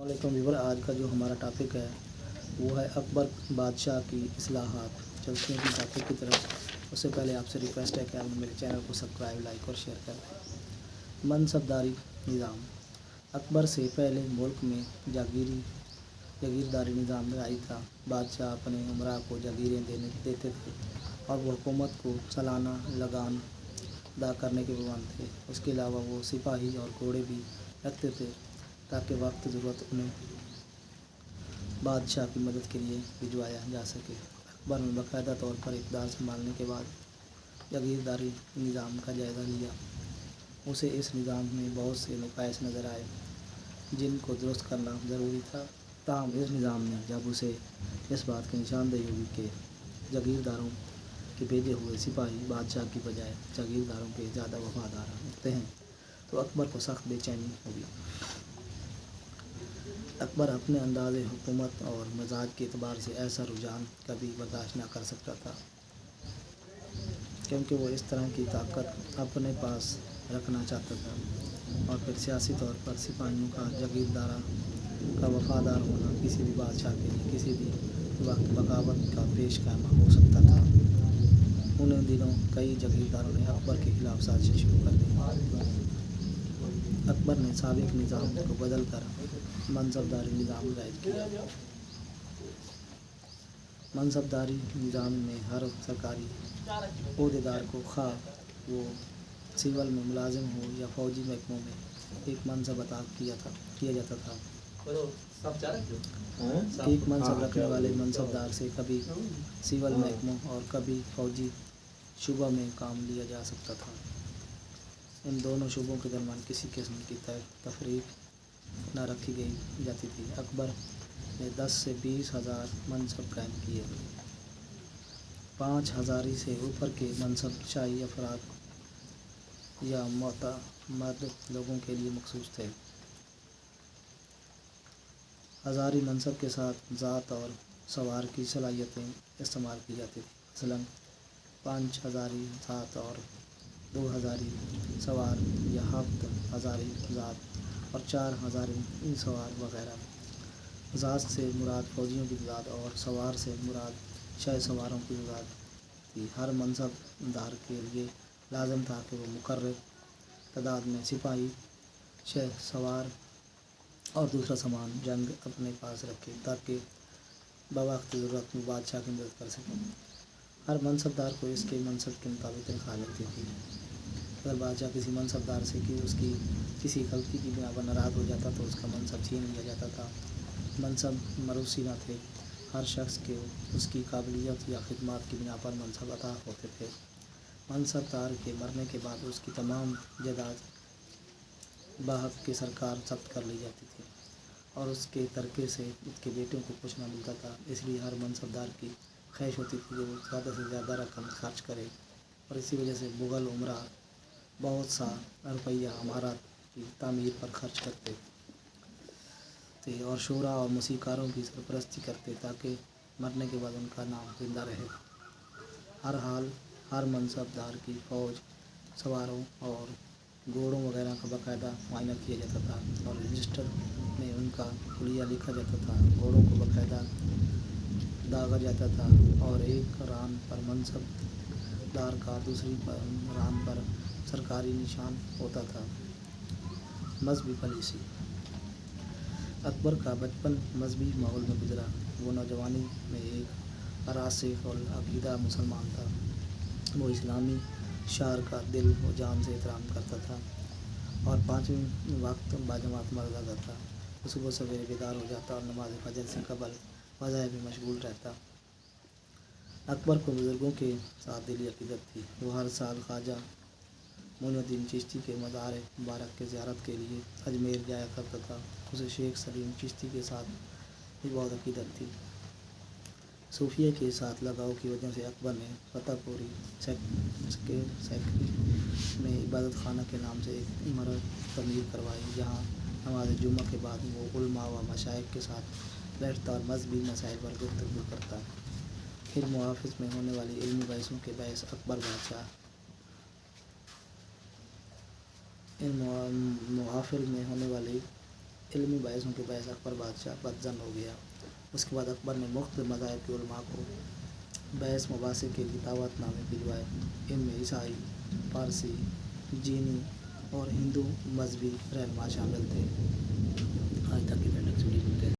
علیکم ویور، آج کا جو ہمارا ٹاپک ہے وہ ہے اکبر بادشاہ کی اصلاحات۔ چلتے ہیں ٹاپک کی طرف۔ اس سے پہلے آپ سے ریکویسٹ ہے کہ آپ میرے چینل کو سبسکرائب، لائک اور شیئر کر دیں۔ منصبداری نظام۔ اکبر سے پہلے ملک میں جاگیرداری نظام جاری تھا۔ بادشاہ اپنے امراء کو جاگیریں دیتے تھے اور وہ حکومت کو سالانہ لگان ادا کرنے کے پابند تھے۔ اس کے علاوہ وہ سپاہی اور گھوڑے بھی رکھتے تھے تاکہ وقت ضرورت انہیں بادشاہ کی مدد کے لیے بھجوایا جا سکے۔ اکبر نے باقاعدہ طور پر اقتدار سنبھالنے کے بعد جاگیرداری نظام کا جائزہ لیا۔ اسے اس نظام میں بہت سے نقائص نظر آئے جن کو درست کرنا ضروری تھا۔ تاہم اس نظام میں جب اسے اس بات کی نشاندہی ہوئی کہ جاگیرداروں کے بھیجے ہوئے سپاہی بادشاہ کی بجائے جاگیرداروں کے زیادہ وفادار ہوتے ہیں تو اکبر کو سخت بے چینی ہوئی۔ اکبر اپنے انداز حکومت اور مزاج کے اعتبار سے ایسا رجحان کبھی برداشت نہ کر سکتا تھا، کیونکہ وہ اس طرح کی طاقت اپنے پاس رکھنا چاہتا تھا اور پھر سیاسی طور پر سپاہیوں کا جاگیرداروں کا وفادار ہونا کسی بھی بادشاہ کے لیے کسی بھی وقت بغاوت کا پیش خیمہ ہو سکتا تھا۔ ان دنوں کئی جاگیرداروں نے اکبر کے خلاف سازشیں شروع کر دیں۔ اکبر نے سابق نظام کو بدل کر منصبداری نظام قائم کیا۔ منصبداری نظام میں ہر سرکاری عہدیدار کو، خواہ وہ سول میں ملازم ہو یا فوجی محکموں میں، ایک منصب عطا کیا جاتا تھا۔ ایک منصب رکھنے والے منصبدار سے کبھی سول محکموں اور کبھی فوجی شعبہ میں کام لیا جا سکتا تھا۔ ان دونوں شعبوں کے درمیان کسی قسم کی تفریق نہ رکھی جاتی تھی۔ اکبر نے 10 سے 20 ہزار منصب قائم کیے۔ 5000 سے اوپر کے منصب شاہی افراد یا معتمد لوگوں کے لیے مخصوص تھے۔ ہزاری منصب کے ساتھ ذات اور سوار کی صلاحیتیں استعمال کی جاتی تھیں، مثلاً 5 ہزاری ذات اور 2 ہزاری سوار یا 7 ہزاری ذات اور 4 ہزاری سوار وغیرہ۔ ذات سے مراد فوجیوں کی تعداد اور سوار سے مراد شہ سواروں کی تعداد تھی۔ ہر منصب دار کے لیے لازم تھا کہ وہ مقررہ تعداد میں سپاہی، شہ سوار اور دوسرا سامان جنگ اپنے پاس رکھے تاکہ بوقت ضرورت وہ بادشاہ کی مدد کر سکیں۔ ہر منصب دار کو اس کے منصب کے مطابق تنخواہ ملتی تھی۔ اگر بادشاہ کسی منصب دار سے اس کی کسی غلطی کی بنا پر ناراض ہو جاتا تو اس کا منصب چھین لیا جاتا تھا۔ منصب موروثی نہ تھے، ہر شخص کو اس کی قابلیت یا خدمات کی بنا پر منصب عطا ہوتے تھے۔ منصب دار کے مرنے کے بعد اس کی تمام جائیداد بحق کے سرکار ضبط کر لی جاتی تھی اور اس کے ترکے سے اس کے بیٹوں کو کچھ نہ ملتا تھا۔ اس لیے ہر منصب دار کی خواہش ہوتی تھی کہ وہ زیادہ سے زیادہ رقم خرچ کرے اور اسی وجہ سے مغل امراء بہت سا روپیہ عمارات کی تعمیر پر خرچ کرتے تھے اور شعراء اور موسیقاروں کی سرپرستی کرتے تاکہ مرنے کے بعد ان کا نام زندہ رہے۔ ہر منصب دار کی فوج، سواروں اور گھوڑوں وغیرہ کا باقاعدہ معائنہ کیا جاتا تھا اور رجسٹر میں ان کا حلیہ لکھا جاتا تھا۔ گھوڑوں کو باقاعدہ داغا جاتا تھا اور ایک ران پر منصب دار کا دوسری ران پر سرکاری نشان ہوتا تھا۔ مذہبی پالیسی۔ اکبر کا بچپن مذہبی ماحول میں گزرا۔ وہ نوجوانی میں ایک راسخ العقیدہ مسلمان تھا۔ وہ اسلامی شعائر کا دل و جان سے احترام کرتا تھا اور 5 وقت باجماعت نماز ادا کرتا۔ وہ صبح سویرے بیدار ہو جاتا اور نماز فجر سے قبل وظائف میں مشغول رہتا۔ اکبر کو بزرگوں کے ساتھ دلی عقیدت تھی۔ وہ ہر سال خواجہ معین الدین چشتی کے مزار مبارک کی زیارت کے لیے اجمیر جایا کرتا تھا۔ اسے شیخ سلیم چشتی کے ساتھ بھی بہت عقیدت تھی۔ صوفیہ کے ساتھ لگاؤ کی وجہ سے اکبر نے فتح پوری سیکری میں عبادت خانہ کے نام سے ایک عمارت تعمیر کروائی جہاں نماز جمعہ کے بعد وہ علماء و مشائخ کے ساتھ بیٹھتا اور مذہبی مسائل پر گفتگو کرتا۔ ان محافل میں ہونے والی علمی بحثوں کے باعث علمی بحثوں کے باعث اکبر بادشاہ بدظن ہو گیا۔ اس کے بعد اکبر نے مختلف مذاہب کے علماء کو بحث مباحثے کے لیے دعوت نامے بھجوائے۔ ان میں عیسائی، پارسی، جینی اور ہندو مذہبی رہنما شامل تھے۔ آج تک کی